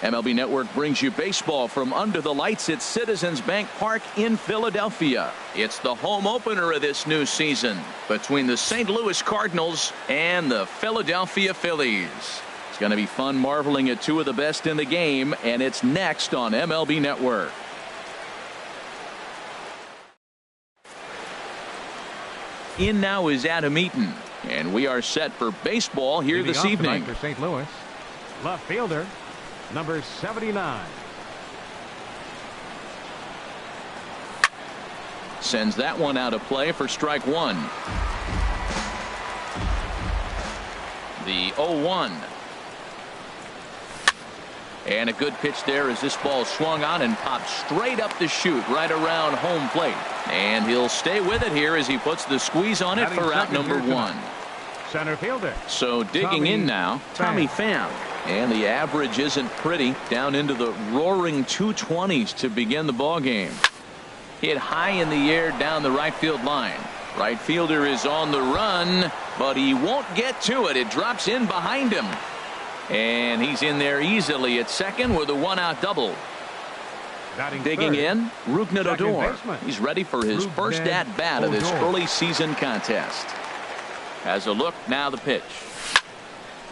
MLB Network brings you baseball from under the lights at Citizens Bank Park in Philadelphia. It's the home opener of this new season between the St. Louis Cardinals and the Philadelphia Phillies. It's going to be fun marveling at two of the best in the game, and it's next on MLB Network. In now is Adam Eaton, and we are set for baseball here this evening. For St. Louis, left fielder, number 79. Sends that one out of play for strike one. The 0-1. And a good pitch there as this ball swung on and popped straight up the chute right around home plate. And he'll stay with it here as he puts the squeeze on it for out number one. Center fielder. So digging in now, Tommy Pham. And the average isn't pretty, down into the roaring 220s to begin the ball game. Hit high in the air down the right field line. Right fielder is on the run, but he won't get to it. It drops in behind him. And he's in there easily at second with a one-out double. Digging in, Rougned Odor. He's ready for his first at-bat of this early season contest. Has a look, now the pitch.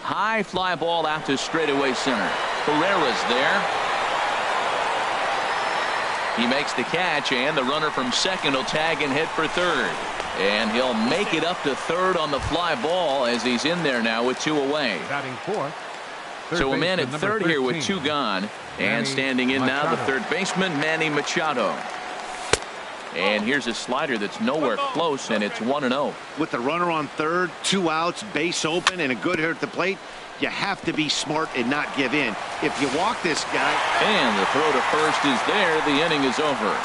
High fly ball out to straightaway center. Pereira's there. He makes the catch, and the runner from second will tag and hit for third. And he'll make it up to third on the fly ball as he's in there now with two away. Batting fourth. So a man at third here with two gone. And standing in now the third baseman, Manny Machado. And here's a slider that's nowhere close, and it's 1-0. With the runner on third, 2 outs, base open, and a good hitter at the plate, you have to be smart and not give in. If you walk this guy. And the throw to first is there. The inning is over.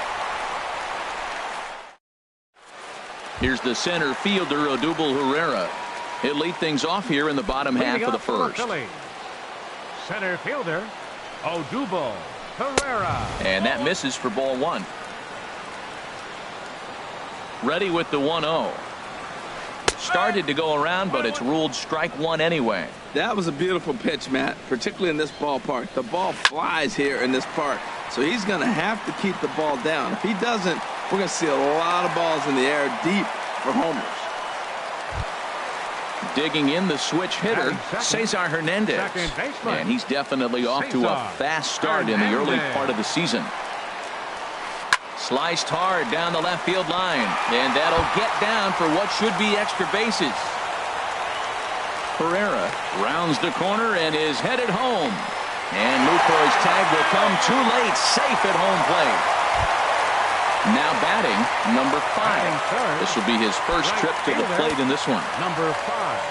Here's the center fielder, Odubel Herrera. He'll lead things off here in the bottom half of the first. Center fielder, Odubel Herrera. And that misses for ball one. Ready with the 1-0. Started to go around, but it's ruled strike one anyway. That was a beautiful pitch, Matt, particularly in this ballpark. The ball flies here in this park, so he's going to have to keep the ball down. If he doesn't, we're going to see a lot of balls in the air deep for homers. Digging in, the switch hitter, Cesar Hernandez. And he's definitely off to a fast start in the early part of the season. Sliced hard down the left field line, and that'll get down for what should be extra bases. Herrera rounds the corner and is headed home. And Lucroy's tag will come too late, safe at home plate. Now batting, number 5. This will be his first trip to the plate in this one. Number 5.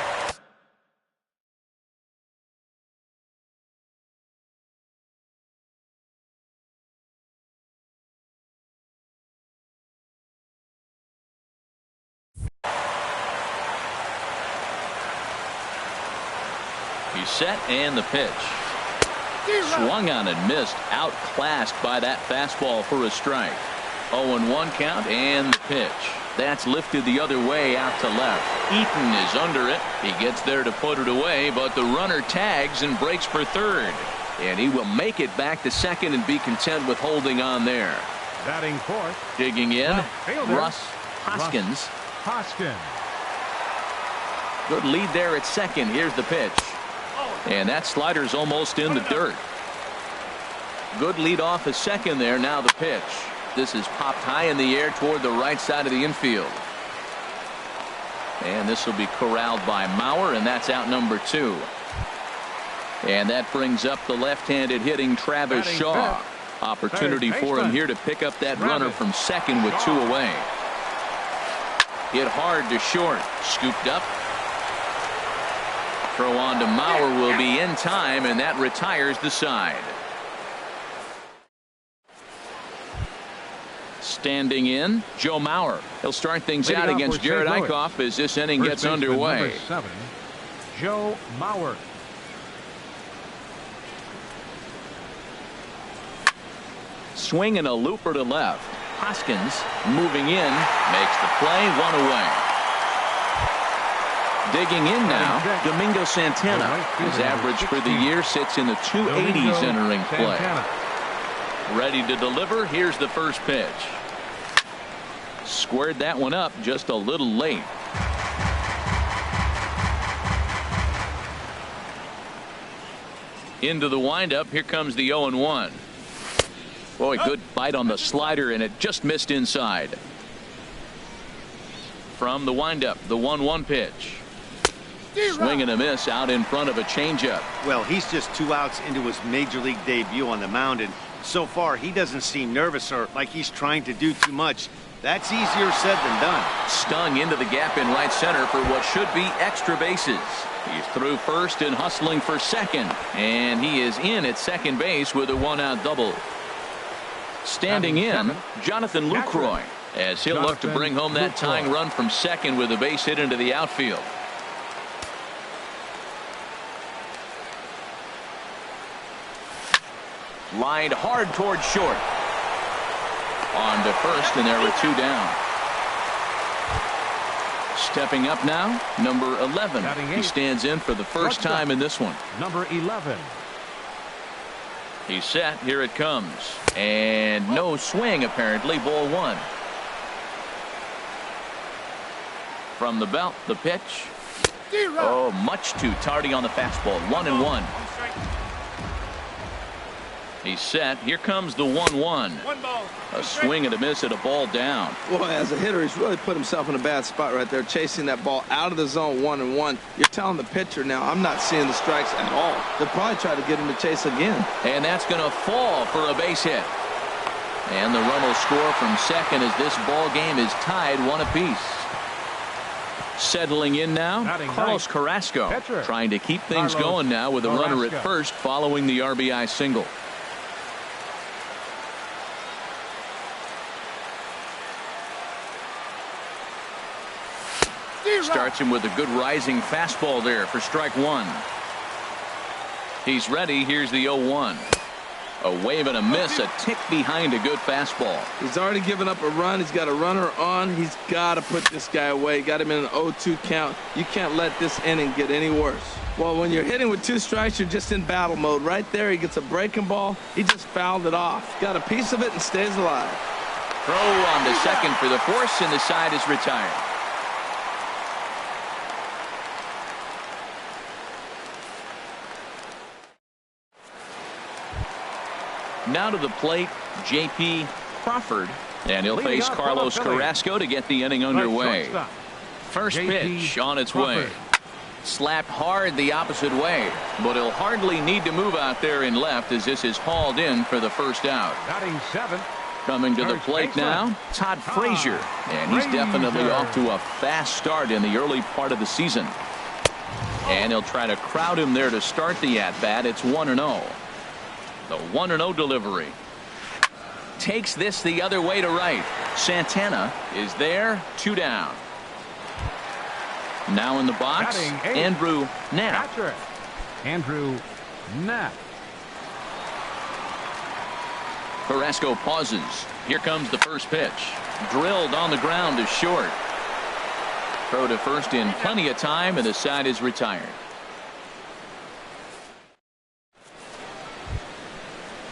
He's set, and the pitch. Swung on and missed, outclassed by that fastball for a strike. 0-1 count, and the pitch. That's lifted the other way out to left. Eaton is under it. He gets there to put it away, but the runner tags and breaks for third. And he will make it back to second and be content with holding on there. Batting fourth. Digging in, Russ Hoskins. Good lead there at second. Here's the pitch. And that slider's almost in the dirt. Good lead off at second there. Now the pitch. This is popped high in the air toward the right side of the infield. And this will be corralled by Mauer, and that's out number 2. And that brings up the left-handed hitting Travis Shaw. Opportunity for him here to pick up that runner from second with 2 away. Hit hard to short. Scooped up. Throw on to Mauer will be in time, and that retires the side. Standing in, Joe Mauer. He'll start things out against Jared Eichhoff as this inning gets underway. Number 7, Joe Mauer. Swing and a looper to left. Hoskins moving in, makes the play, 1 away. Digging in now, Domingo Santana. His average for the year sits in the 280s entering play. Ready to deliver. Here's the first pitch. Squared that one up just a little late. Into the windup. Here comes the 0-1. Boy, good bite on the slider, and it just missed inside. From the windup, the 1-1 pitch. Swing and a miss out in front of a changeup. Well, he's just 2 outs into his major league debut on the mound, and so far he doesn't seem nervous or like he's trying to do too much. That's easier said than done. Stung into the gap in right center for what should be extra bases. He's through first and hustling for second, and he is in at second base with a 1-out double. Standing in, Jonathan Lucroy, as he'll look to bring home that tying run from second with a base hit into the outfield. Lined hard toward short. On to first, and there were 2 down. Stepping up now, number 11. He stands in for the first time in this one. Number 11. He's set. Here it comes. And no swing, apparently. Ball 1. From the belt, the pitch. Oh, much too tardy on the fastball. 1-1. He's set. Here comes the 1-1. A swing and a miss at a ball down. Boy, as a hitter, he's really put himself in a bad spot right there, chasing that ball out of the zone 1-1. You're telling the pitcher now, I'm not seeing the strikes at all. They'll probably try to get him to chase again. And that's going to fall for a base hit. And the run will score from second as this ball game is tied 1 apiece. Settling in now, Carlos Carrasco, trying to keep things going now with a runner at first following the RBI single. Starts him with a good rising fastball there for strike 1. He's ready. Here's the 0-1. A wave and a miss, a tick behind a good fastball. He's already given up a run. He's got a runner on. He's got to put this guy away. Got him in an 0-2 count. You can't let this inning get any worse. Well, when you're hitting with 2 strikes, you're just in battle mode. Right there, he gets a breaking ball. He just fouled it off. Got a piece of it and stays alive. Throw on the second for the force, and the side is retired. Now to the plate, J.P. Crawford, and he'll face Carlos Carrasco to get the inning underway. First pitch on its way. Slapped hard the opposite way, but he'll hardly need to move out there in left as this is hauled in for the first out. Batting 7. Coming to the plate now, Todd Frazier, and he's definitely off to a fast start in the early part of the season. And he'll try to crowd him there to start the at-bat. It's 1-0. The 1-0 delivery. Takes this the other way to right. Santana is there. 2 down. Now in the box, Andrew Knapp. Andrew Knapp. Carrasco pauses. Here comes the first pitch. Drilled on the ground to short. Throw to first in plenty of time, and the side is retired.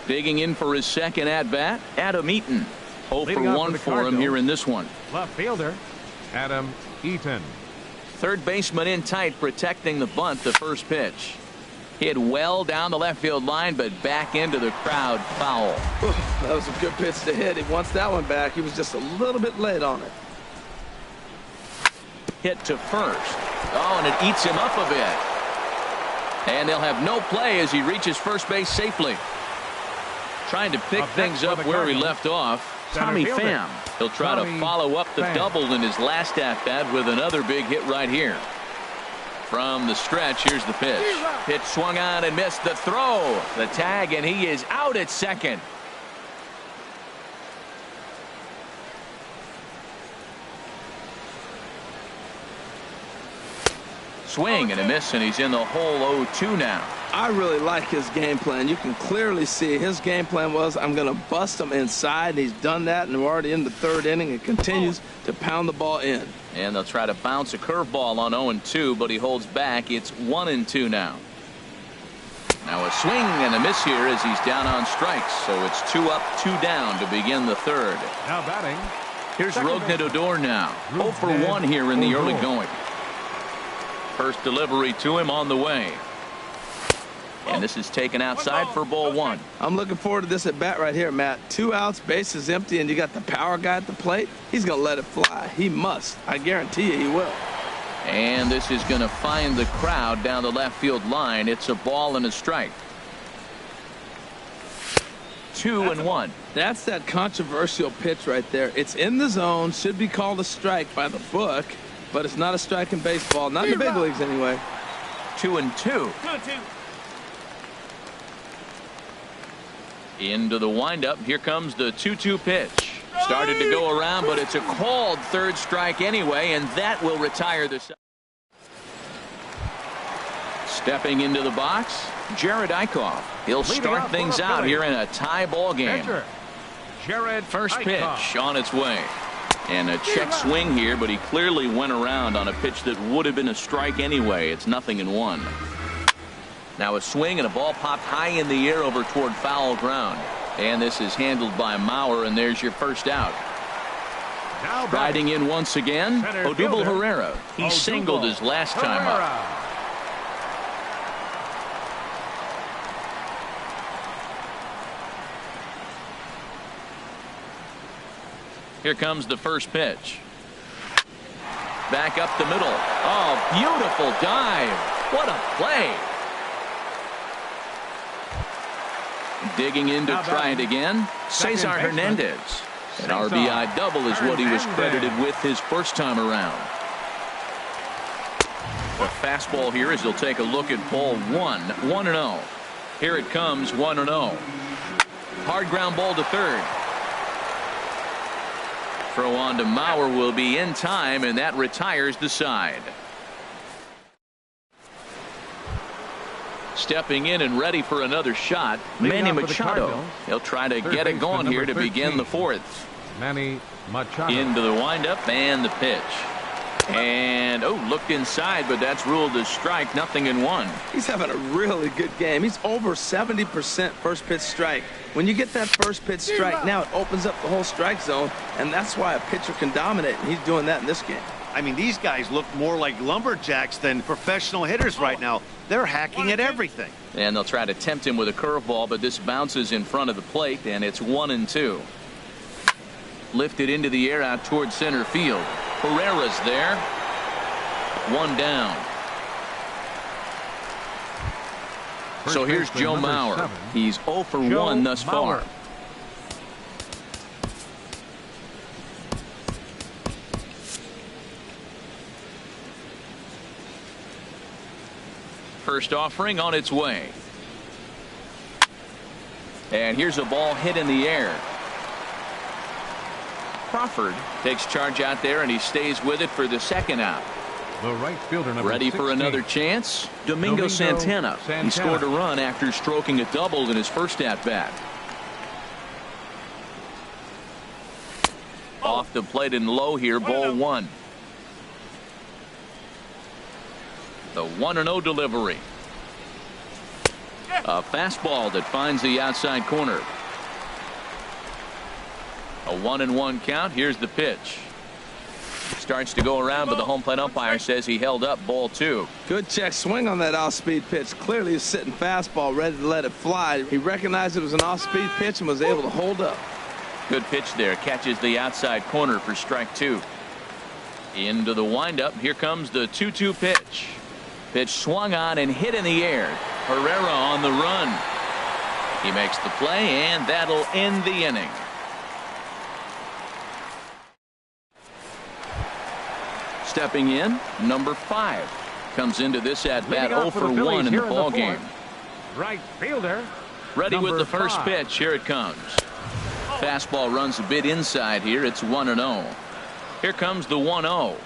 Digging in for his second at-bat, Adam Eaton. 0 for 1 for him here in this one. Left fielder, Adam Eaton. Third baseman in tight, protecting the bunt, the first pitch. Hit well down the left field line, but back into the crowd, foul. That was a good pitch to hit. He wants that one back. He was just a little bit late on it. Hit to first. Oh, and it eats him up a bit. And they'll have no play as he reaches first base safely. Trying to pick things up where he left off. Tommy Pham. He'll try to follow up the double in his last at-bat with another big hit right here. From the stretch, here's the pitch. Pitch swung on and missed. The throw. The tag, and he is out at second. Swing and a miss, and he's in the hole 0-2 now. I really like his game plan. You can clearly see his game plan was, I'm going to bust him inside, and he's done that, and we're already in the third inning and continues to pound the ball in. And they'll try to bounce a curveball on 0-2, but he holds back. It's 1-2 now. Now a swing and a miss here as he's down on strikes. So it's 2 up, 2 down to begin the third. Now batting. Here's Rougned Odor now. 0 for 1 here in the early going. First delivery to him on the way. And this is taken outside for ball 1. I'm looking forward to this at bat right here, Matt. 2 outs, bases empty, and you got the power guy at the plate. He's going to let it fly. He must. I guarantee you he will. And this is going to find the crowd down the left field line. It's a ball and a strike. 2-1. That's that controversial pitch right there. It's in the zone, should be called a strike by the book, but it's not a strike in baseball. Not in the big leagues anyway. 2-2. Into the windup. Here comes the 2-2 pitch. Started to go around, but it's a called third strike anyway, and that will retire the side. Stepping into the box, Jared Eichhoff. He'll start things out here in a tie ball game. First pitch on its way. And a check swing here, but he clearly went around on a pitch that would have been a strike anyway. It's 0-1. Now a swing and a ball popped high in the air over toward foul ground. And this is handled by Mauer, and there's your first out. Riding in once again, Odubel Herrera. He singled his last time up. Here comes the first pitch. Back up the middle. Oh, beautiful dive. What a play. Digging in to try it again, Cesar Hernandez. An RBI double is what he was credited with his first time around. The fastball here as he'll take a look at ball 1. 1-0. Here it comes, 1-0. Hard ground ball to third. Throw on to Mauer will be in time, and that retires the side. Stepping in and ready for another shot, Manny Machado. He'll try to get it going here to begin the fourth. Manny Machado. Into the windup and the pitch. And, looked inside, but that's ruled a strike. 0-1. He's having a really good game. He's over 70% first pitch strike. When you get that first pitch strike, now it opens up the whole strike zone, and that's why a pitcher can dominate, and he's doing that in this game. I mean, these guys look more like lumberjacks than professional hitters right now. They're hacking at everything. And they'll try to tempt him with a curveball, but this bounces in front of the plate, and it's 1-2. Lifted into the air out towards center field. Herrera's there. 1 down. So here's Joe Mauer. He's 0 for 1 thus far. First offering on its way. And here's a ball hit in the air. Crawford takes charge out there, and he stays with it for the second out. The right fielder, number ready 16. for another chance. Domingo Santana. He scored a run after stroking a double in his first at-bat. Off the plate and low here, ball 1. The 1-0 delivery. A fastball that finds the outside corner. A 1-1 count. Here's the pitch. Starts to go around, but the home plate umpire says he held up ball 2. Good check swing on that off-speed pitch. Clearly he's sitting fastball ready to let it fly. He recognized it was an off-speed pitch and was able to hold up. Good pitch there. Catches the outside corner for strike 2. Into the windup. Here comes the 2-2 pitch. Pitch swung on and hit in the air. Herrera on the run. He makes the play, and that'll end the inning. Stepping in, number 5. Comes into this at-bat 0 for 1 in the ball game. Right fielder. Ready with the first pitch. Here it comes. Fastball runs a bit inside here. It's 1-0. Here comes the 1-0.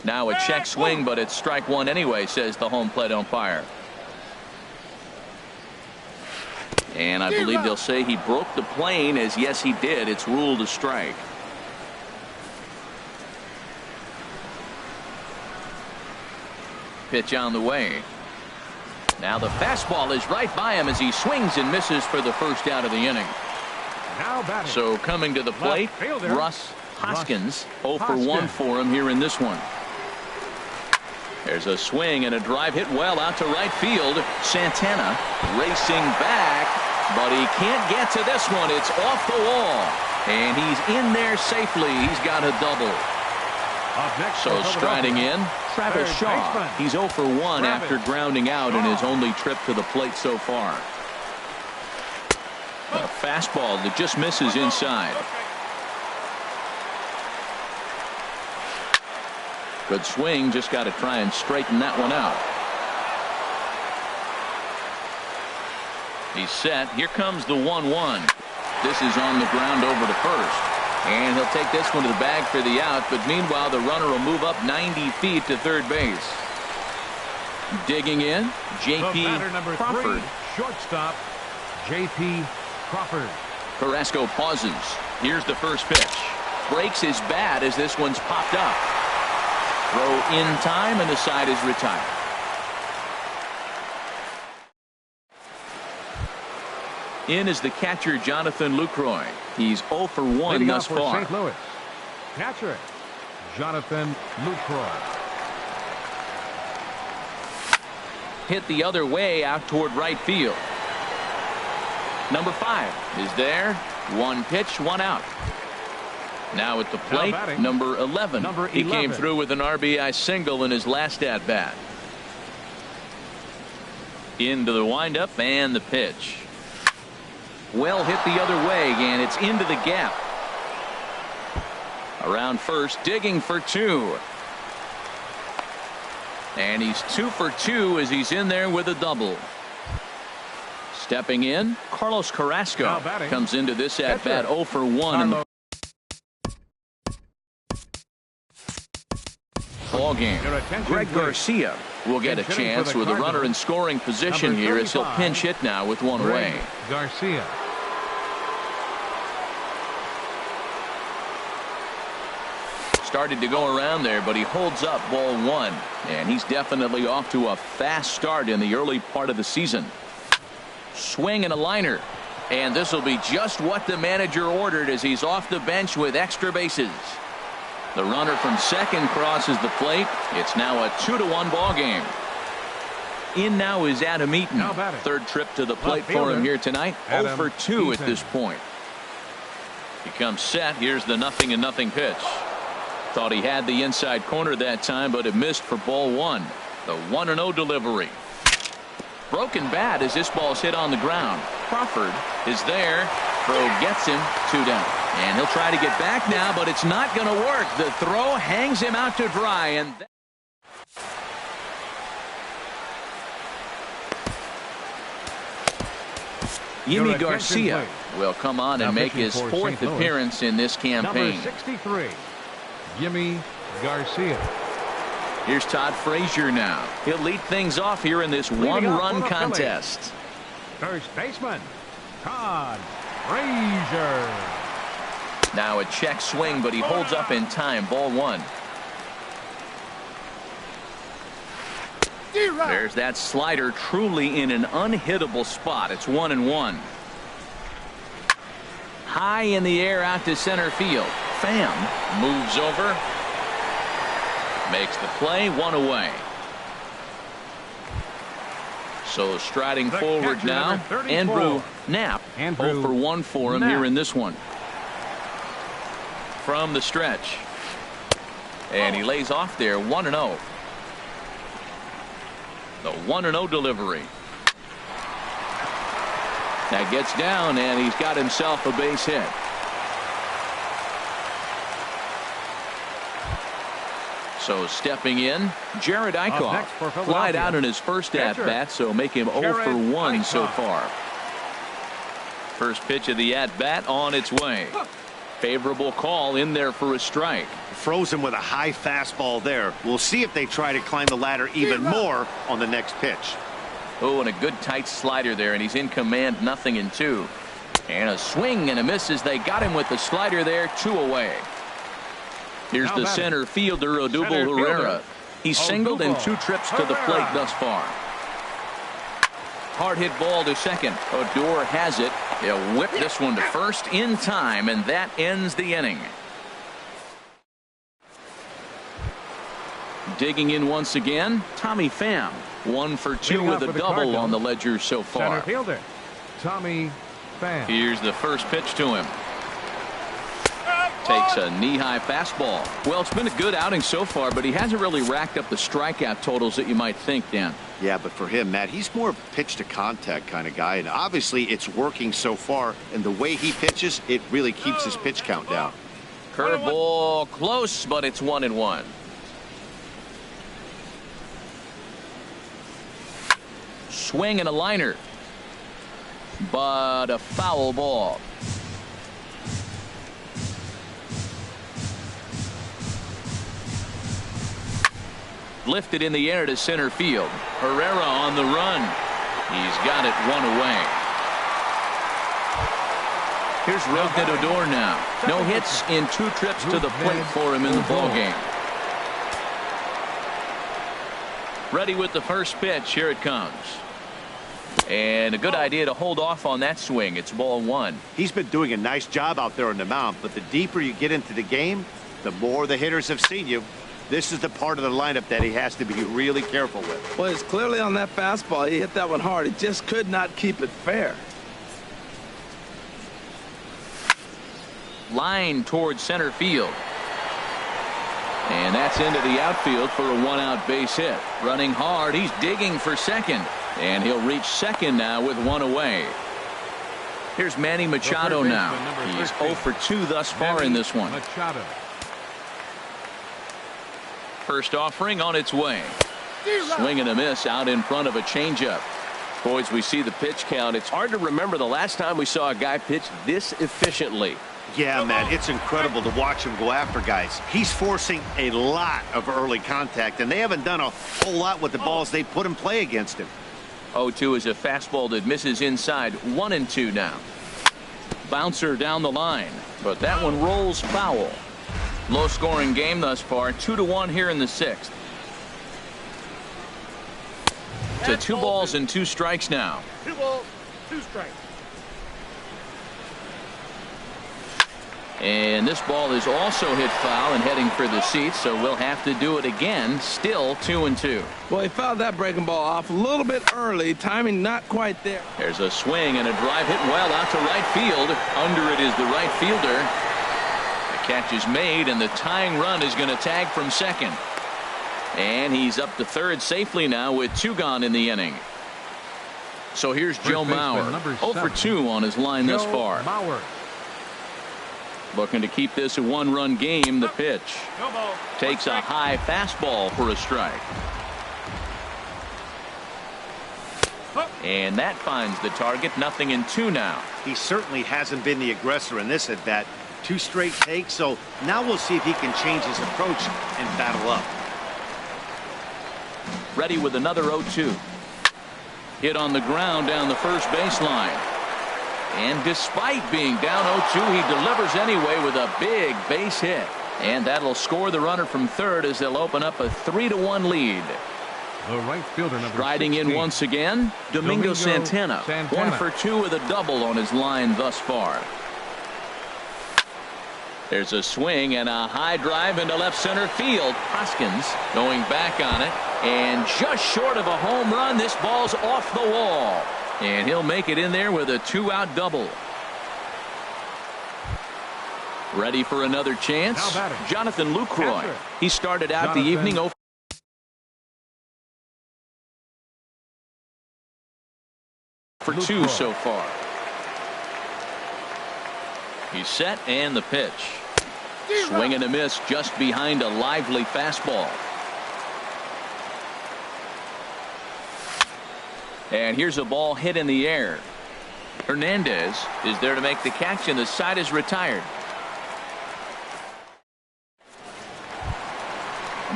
Now a check swing, but it's strike 1 anyway, says the home plate umpire. And I believe they'll say he broke the plane, as yes he did. It's ruled a strike. Pitch on the way. Now the fastball is right by him as he swings and misses for the first out of the inning. Now batting. So coming to the plate, Russ Hoskins. 0 for 1 for him here in this one. There's a swing and a drive hit well out to right field. Santana racing back, but he can't get to this one. It's off the wall, and he's in there safely. He's got a double. Up next, so striding in, Travis Shaw. He's 0 for 1 after grounding out in his only trip to the plate so far. A fastball that just misses inside. Good swing, just got to try and straighten that one out. He's set. Here comes the 1-1. This is on the ground over to first. And he'll take this one to the bag for the out, but meanwhile the runner will move up 90 feet to third base. Digging in, J.P. Crawford. Shortstop, J.P. Crawford. Carrasco pauses. Here's the first pitch. Breaks his bat as this one's popped up. Throw in time, and the side is retired. In is the catcher, Jonathan Lucroy. He's 0 for 1 thus far. St. Louis. Catcher, Jonathan Lucroy. Hit the other way out toward right field. Number 5 is there. One pitch, one out. Now at the plate, number 11. He came through with an RBI single in his last at-bat. Into the windup and the pitch. Well hit the other way, and it's into the gap. Around first, digging for 2. And he's 2 for 2 as he's in there with a double. Stepping in, Carlos Carrasco comes into this at-bat 0 for 1 in the ball game. Greg Garcia will get a chance with a runner in scoring position here as he'll pinch hit now with one away. Garcia. Started to go around there, but he holds up ball 1, and he's definitely off to a fast start in the early part of the season. Swing and a liner, and this will be just what the manager ordered as he's off the bench with extra bases. The runner from second crosses the plate. It's now a 2-1 ball game. In now is Adam Eaton. Third trip to the plate for him here tonight. 0 for 2 at this point. He comes set. Here's the 0-0 pitch. Thought he had the inside corner that time, but it missed for ball 1. The 1-0 delivery. Broken bat as this ball's hit on the ground. Crawford is there. Throw gets him 2 down. And he'll try to get back now, but it's not going to work. The throw hangs him out to dry. And Yimi Garcia will come on and make his 4th appearance in this campaign. Number 63, Yimi Garcia. Here's Todd Frazier now. He'll lead things off here in this one-run contest. First baseman, Todd Frazier. Now a check swing, but he holds up in time. Ball 1. There's that slider, truly in an unhittable spot. It's 1-1. High in the air out to center field. Pham moves over. Makes the play, 1 away. So striding forward now, Andrew Knapp. 0 for 1 for him here in this one. From the stretch. And he lays off there, 1-0. The 1-0 delivery. That gets down, and he's got himself a base hit. So stepping in, Jared Eichhoff flied out in his first at-bat, so make him 0 for 1 so far. First pitch of the at-bat on its way. Favorable call in there for a strike. Frozen with a high fastball there. We'll see if they try to climb the ladder even more on the next pitch. Oh, and a good tight slider there, and he's in command, 0-2. And a swing and a miss as they got him with the slider there, 2 away. Here's the center fielder, Odubel Herrera. He's singled in 2 trips to the plate thus far. Hard hit ball to second. Odor has it. He'll whip this one to first in time, and that ends the inning. Digging in once again, Tommy Pham. 1 for 2 with a double on the ledger so far. Center fielder, Tommy Pham. Here's the first pitch to him. Takes a knee-high fastball. Well, it's been a good outing so far, but he hasn't really racked up the strikeout totals that you might think, Dan. Yeah, but for him, Matt, he's more of a pitch-to-contact kind of guy, and obviously it's working so far, and the way he pitches, it really keeps his pitch count down. Curveball close, but it's 1-1. Swing and a liner, but a foul ball. Lifted in the air to center field. Herrera on the run. He's got it 1 away. Here's Rougned Odor now. No hits in 2 trips to the plate for him in the ballgame. Ready with the first pitch. Here it comes. And a good idea to hold off on that swing. It's ball 1. He's been doing a nice job out there on the mound, but the deeper you get into the game, the more the hitters have seen you. This is the part of the lineup that he has to be really careful with. Well, it's clearly on that fastball. He hit that one hard. He just could not keep it fair. Line towards center field. And that's into the outfield for a 1-out base hit. Running hard. He's digging for second. And he'll reach second now with 1 away. Here's Manny Machado now. He's 0 for 2 thus far in this one. Machado. First offering on its way. Swing and a miss out in front of a changeup. Boys, we see the pitch count. It's hard to remember the last time we saw a guy pitch this efficiently. Yeah, man, it's incredible to watch him go after guys. He's forcing a lot of early contact, and they haven't done a whole lot with the balls they put in play against him. 0-2 is a fastball that misses inside. 1-2 now. Bouncer down the line, but that one rolls foul. Low scoring game thus far. 2-1 here in the 6th. To 2 balls and 2 strikes now. 2 balls, 2 strikes. And this ball is also hit foul and heading for the seats, so we'll have to do it again. Still 2-2. Well, he fouled that breaking ball off a little bit early. Timing not quite there. There's a swing and a drive hit well out to right field. Under it is the right fielder. The catch is made, and the tying run is going to tag from second. And he's up to third safely now with 2 gone in the inning. So here's Joe Mauer. 0 for 2 on his line thus far. Mauer. Looking to keep this a 1-run game. The pitch takes a high fastball for a strike. And that finds the target. 0-2 now. He certainly hasn't been the aggressor in this at bat. 2 straight takes, so now we'll see if he can change his approach and battle up. Ready with another 0-2. Hit on the ground down the first baseline. And despite being down 0-2, he delivers anyway with a big base hit. And that'll score the runner from third as they'll open up a 3-1 lead. The right fielder, number Striding 16. in once again, Domingo Santana. 1 for 2 with a double on his line thus far. There's a swing and a high drive into left center field. Hoskins going back on it. And just short of a home run, this ball's off the wall. And he'll make it in there with a 2-out double. Ready for another chance. Jonathan Lucroy. He started out the evening 0 for 2 so far. He's set and the pitch. Swing and a miss just behind a lively fastball. And here's a ball hit in the air. Hernandez is there to make the catch, and the side is retired.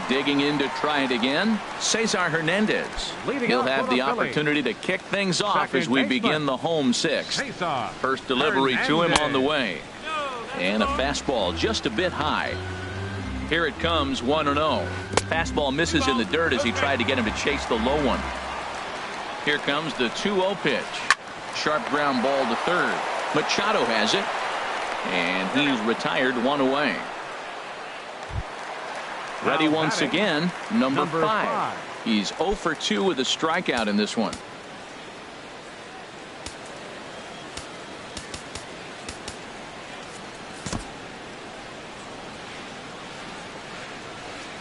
Digging in to try it again, Cesar Hernandez. He'll have the opportunity to kick things off as we begin the home 6th. First delivery to him on the way. And a fastball just a bit high. Here it comes, 1-0. Fastball misses in the dirt as he tried to get him to chase the low one. Here comes the 2-0 pitch. Sharp ground ball to third. Machado has it, and he's retired, 1 away. Ready once again, number 5. He's 0 for 2 with a strikeout in this one.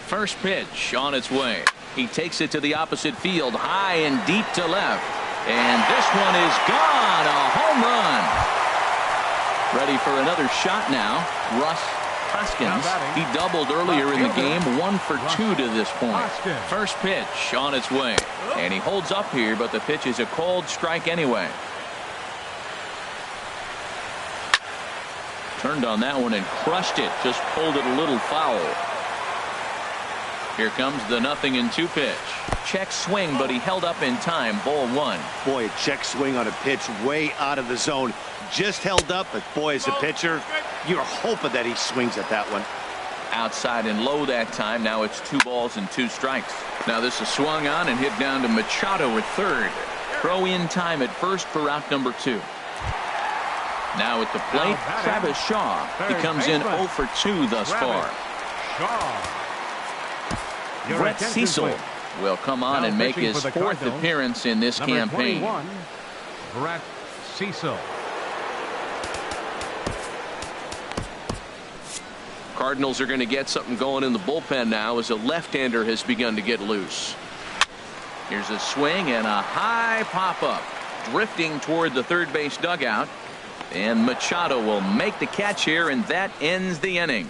First pitch on its way. He takes it to the opposite field, high and deep to left. And this one is gone. A home run. Ready for another shot now. Russ Hoskins. He doubled earlier in the game. 1 for 2 to this point. First pitch on its way. And he holds up here, but the pitch is a cold strike anyway. Turned on that one and crushed it. Just pulled it a little foul. Here comes the 0-2 pitch. Check swing, but he held up in time. Ball 1. Boy, a check swing on a pitch way out of the zone. Just held up, but boy, as a pitcher, you're hoping that he swings at that one. Outside and low that time. Now it's 2 balls and 2 strikes. Now this is swung on and hit down to Machado at third. Throw in time at first for out number 2. Now at the plate, Travis Shaw. He comes in 0 for 2 thus far. Brett Cecil will come on and make his 4th appearance in this campaign. Brett Cecil. Cardinals are going to get something going in the bullpen now as a left-hander has begun to get loose. Here's a swing and a high pop-up. Drifting toward the third base dugout. And Machado will make the catch here, and that ends the inning.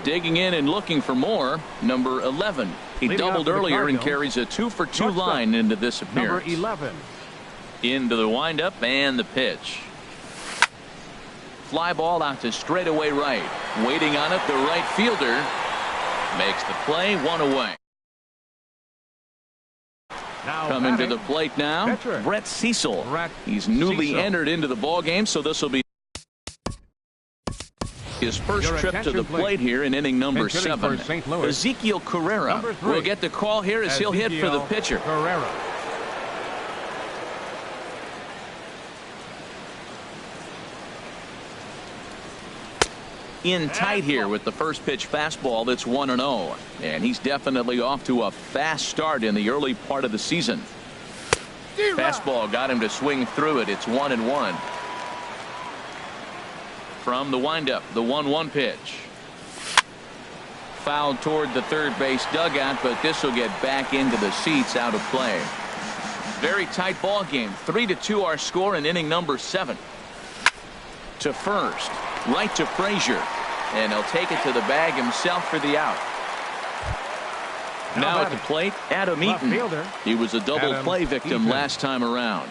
Digging in and looking for more, number 11. He doubled earlier and carries a 2 for 2 line into this appearance. Number 11. Into the windup and the pitch. Fly ball out to straightaway right. Waiting on it, the right fielder makes the play, 1 away. Coming to the plate now, Brett Cecil. He's newly entered into the ball game, so this will be his first trip to the plate here in inning number 7. Ezekiel Carrera will get the call here as he'll hit for the pitcher. In tight here with the first pitch fastball. That's 1-0, and he's definitely off to a fast start in the early part of the season. Fastball got him to swing through it. It's 1-1. From the windup, the 1-1 pitch. Fouled toward the third base dugout, but this will get back into the seats, out of play. Very tight ball game. 3-2 our score in inning number 7. To first, right to Frazier, and he'll take it to the bag himself for the out. Now at the plate, Adam Eaton. He was a double play victim last time around.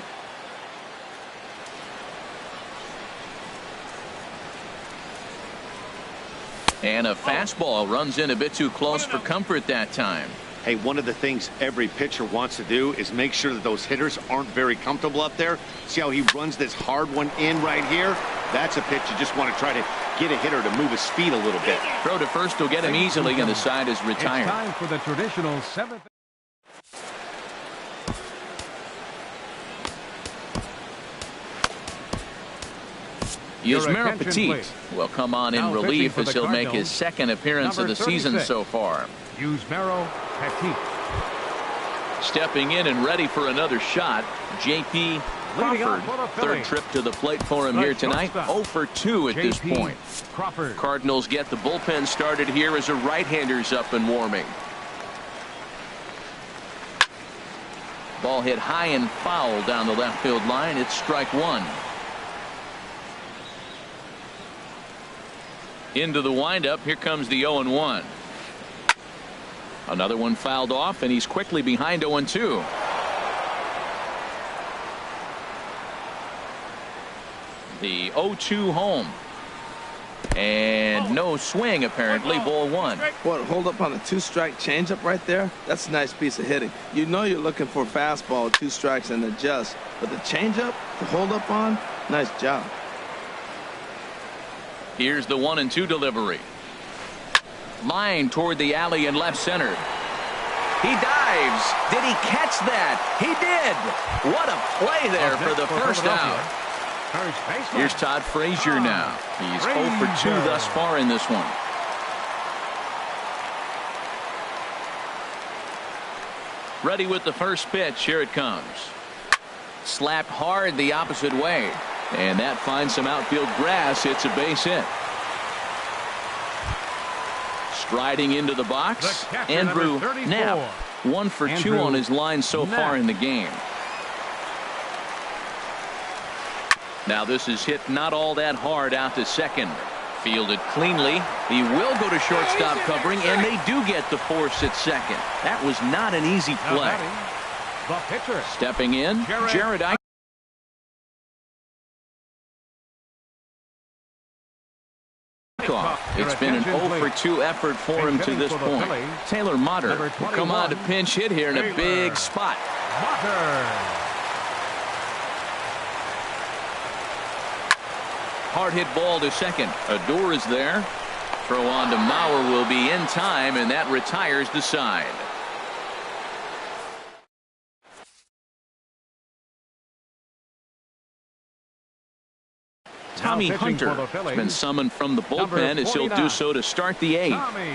And a fastball runs in a bit too close for comfort that time. Hey, one of the things every pitcher wants to do is make sure that those hitters aren't very comfortable up there. See how he runs this hard one in right here? That's a pitch you just want to try to get a hitter to move his feet a little bit. Throw to first will get him easily, and the side is retired. It's time for the traditional 7th. Yusmeiro Petit will come on in relief as he'll make his 2nd appearance of the season so far. Yusmeiro Petit. Stepping in and ready for another shot, J.P. Crawford. 3rd trip to the plate for him here tonight. 0 for 2 at this point. Cardinals get the bullpen started here as a right-hander's up and warming. Ball hit high and foul down the left field line. It's strike 1. Into the windup. Here comes the 0-1. Another one fouled off, and he's quickly behind 0-2. The 0-2 home. And no swing, apparently. Ball 1. What, hold up on a 2-strike changeup right there? That's a nice piece of hitting. You know you're looking for a fastball, 2 strikes and adjust. But the changeup to hold up on, nice job. Here's the 1-2 delivery. Line toward the alley in left center. He dives. Did he catch that? He did. What a play there for the first out. Here's Todd Frazier now. He's 0 for 2 thus far in this one. Ready with the first pitch. Here it comes. Slapped hard the opposite way. And that finds some outfield grass. It's a base hit. Striding into the box, Andrew Knapp. 1 for 2 on his line so far in the game. Now this is hit not all that hard out to second. Fielded cleanly. He will go to shortstop covering, and they do get the force at second. That was not an easy play. Stepping in, Jared Eichel. It's been an 0 for 2 effort for him to this point. Taylor Motter will come on to pinch hit here in a big spot. Hard hit ball to second. Odor is there. Throw on to Mauer will be in time, and that retires the side. Tommy Hunter has been summoned from the bullpen as he'll do so to start the 8th.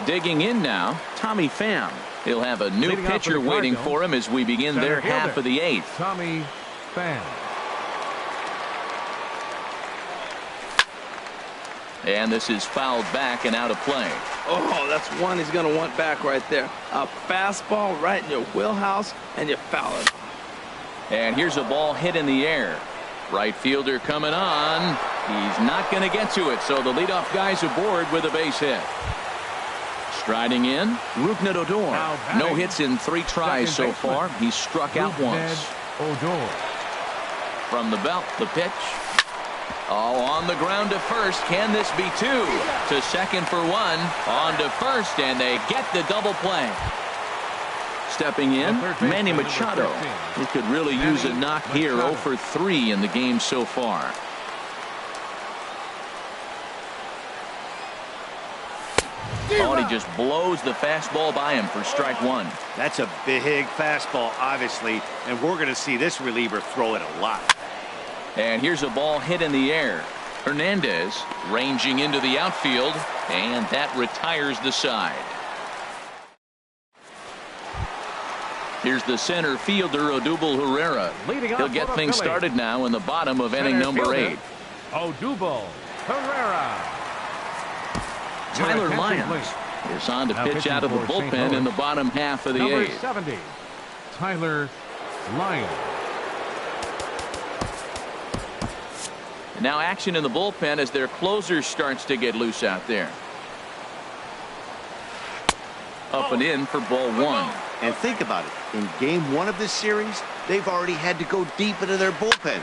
Digging in now, Tommy Pham. He'll have a new pitcher waiting for him as we begin their half of the 8th. Tommy Pham. And this is fouled back and out of play. Oh, that's one he's going to want back right there. A fastball right in your wheelhouse, and you foul it. And here's a ball hit in the air. Right fielder coming on. He's not going to get to it, so the leadoff guy's aboard with a base hit. Striding in, Rougned Odor. No hits in 3 tries so far. He's struck out once. From the belt, the pitch. Oh, on the ground to first. Can this be 2? To second for 1. On to first, and they get the double play. Stepping in, Manny Machado. He could really use a knock here. 0 for 3 in the game so far. Oh, and he just blows the fastball by him for strike 1. That's a big fastball, obviously, and we're going to see this reliever throw it a lot. And here's a ball hit in the air. Hernandez ranging into the outfield, and that retires the side. Here's the center fielder, Odubel Herrera. He'll get things started now in the bottom of inning number 8. Odubel Herrera. Tyler Lyons is on to pitch out of the bullpen in the bottom half of the 8th. 70, Tyler Lyons. Now action in the bullpen as their closer starts to get loose out there. Up and in for ball 1. And think about it. In game 1 of this series, they've already had to go deep into their bullpen.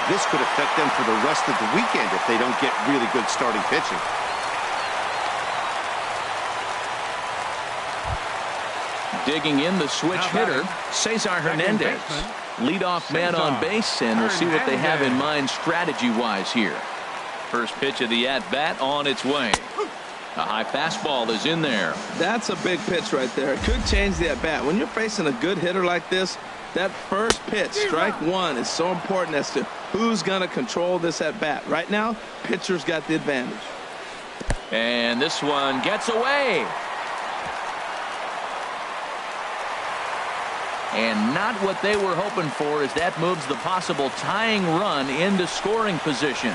This could affect them for the rest of the weekend if they don't get really good starting pitching. Digging in, the switch hitter, Cesar Hernandez. Leadoff man on base, and we'll see what they have in mind strategy-wise here. First pitch of the at-bat on its way. A high fastball is in there. That's a big pitch right there. It could change the at-bat. When you're facing a good hitter like this, that first pitch, strike 1, is so important as to who's going to control this at-bat. Right now, pitcher's got the advantage. And this one gets away. And not what they were hoping for, as that moves the possible tying run into scoring position.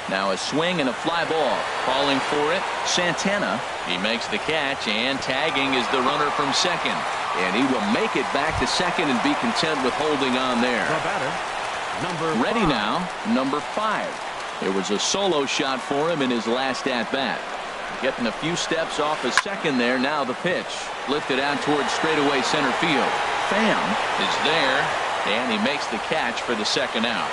Now a swing and a fly ball. Calling for it, Santana. He makes the catch, and tagging is the runner from second. And he will make it back to second and be content with holding on there. The batter, number 5. Ready now, number 5. It was a solo shot for him in his last at-bat. Getting a few steps off a second there. Now the pitch. Lifted out towards straightaway center field. Pham is there, and he makes the catch for the second out.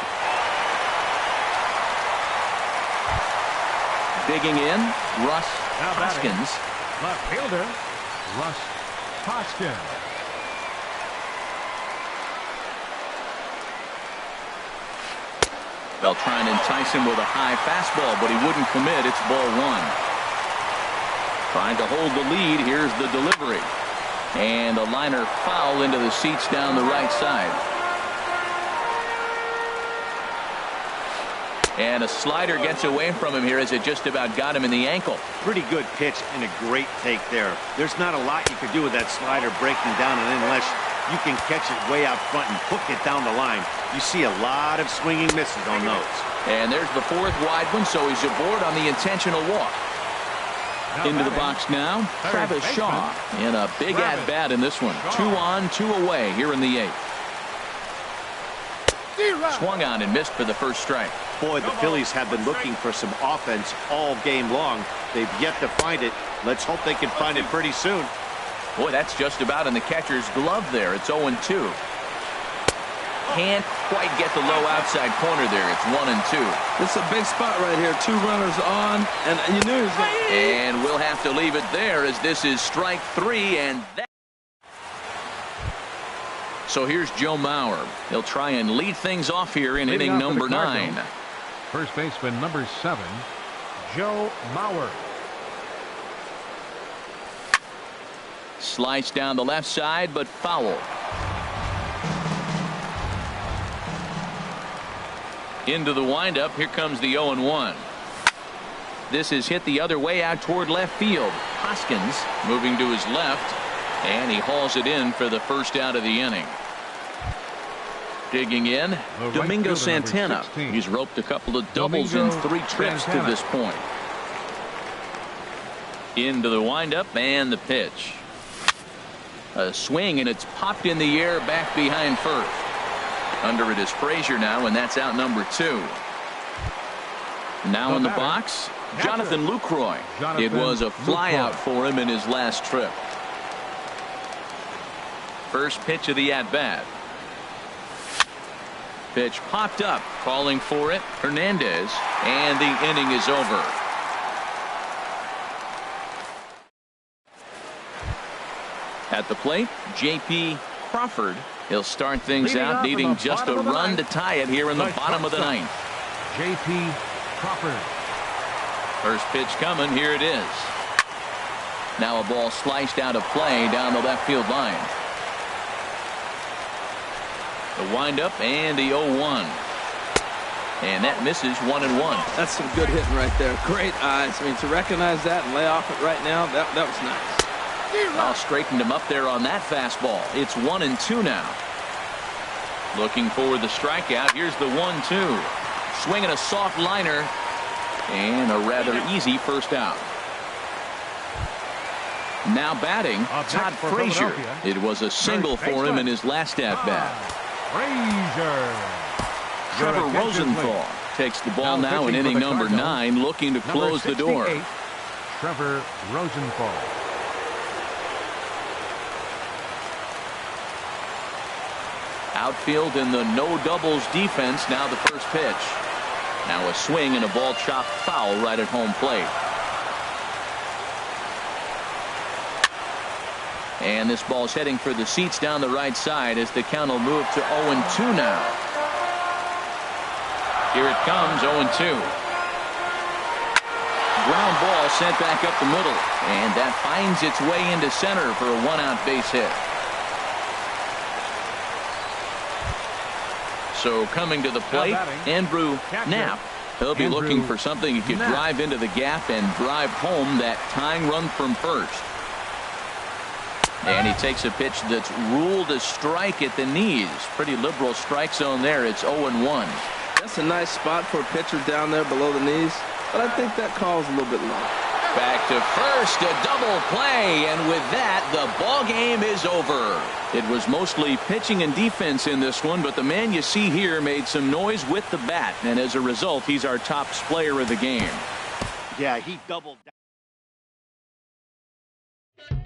Digging in, Russ Hoskins. Left fielder, Russ Hoskins. They'll try and entice him with a high fastball, but he wouldn't commit. It's ball one. Trying to hold the lead. Here's the delivery. And a liner foul into the seats down the right side. And a slider gets away from him here as it just about got him in the ankle. Pretty good pitch and a great take there. There's not a lot you could do with that slider breaking down, and unless you can catch it way out front and hook it down the line, you see a lot of swinging misses on those. And there's the fourth wide one, so he's aboard on the intentional walk. Into the box now, Travis Shaw in a big at-bat in this one. 2 on, 2 away here in the 8th. Swung on and missed for the first strike. Boy, the Phillies have been looking for some offense all game long. They've yet to find it. Let's hope they can find it pretty soon. Boy, that's just about in the catcher's glove there. It's 0-2. Can't quite get the low outside corner there. It's 1-2. It's a big spot right here. 2 runners on, and you knew he was going to... And we'll have to leave it there as this is strike 3, and that... So here's Joe Mauer. He'll try and lead things off here in inning number 9. First baseman number 7, Joe Mauer. Slice down the left side, but foul. Into the windup. Here comes the 0-1. This is hit the other way out toward left field. Hoskins moving to his left, and he hauls it in for the first out of the inning. Digging in, Domingo Santana. He's roped a couple of doubles in 3 trips to this point. Into the windup and the pitch. A swing, and it's popped in the air back behind first. Under it is Frazier now, and that's out number 2. Now in the box, Jonathan Lucroy. It was a flyout for him in his last trip. First pitch of the at-bat. Pitch popped up, calling for it, Hernandez, and the inning is over. At the plate, J.P. Crawford. He'll start things out, needing just a run to tie it here in the bottom of the 9th. J.P. Crawford. First pitch coming. Here it is. Now a ball sliced out of play down the left field line. The windup and the 0-1. And that misses 1-1. That's some good hitting right there. Great eyes. I mean, to recognize that and lay off it right now, that was nice. Well, straightened him up there on that fastball. It's 1-2 now. Looking for the strikeout. Here's the 1-2. Swinging a soft liner. And a rather easy first out. Now batting, Todd Frazier. It was a single for him in his last at-bat. Frazier. Trevor Rosenthal takes the ball now in inning number 9, looking to close the door. Trevor Rosenthal. Outfield in the no doubles defense. Now the first pitch. Now a swing and a ball chopped foul right at home plate. And this ball's heading for the seats down the right side as the count will move to 0-2 now. Here it comes, 0-2. Ground ball sent back up the middle, and that finds its way into center for a 1-out base hit. So coming to the plate, Andrew Knapp. He'll be looking for something he could drive into the gap and drive home that tying run from first. And he takes a pitch that's ruled a strike at the knees. Pretty liberal strike zone there. It's 0-1. That's a nice spot for a pitcher down there below the knees, but I think that call's a little bit low. Back to first, a double play, and with that, the ball game is over. It was mostly pitching and defense in this one, but the man you see here made some noise with the bat, and as a result, he's our top player of the game. Yeah, he doubled down.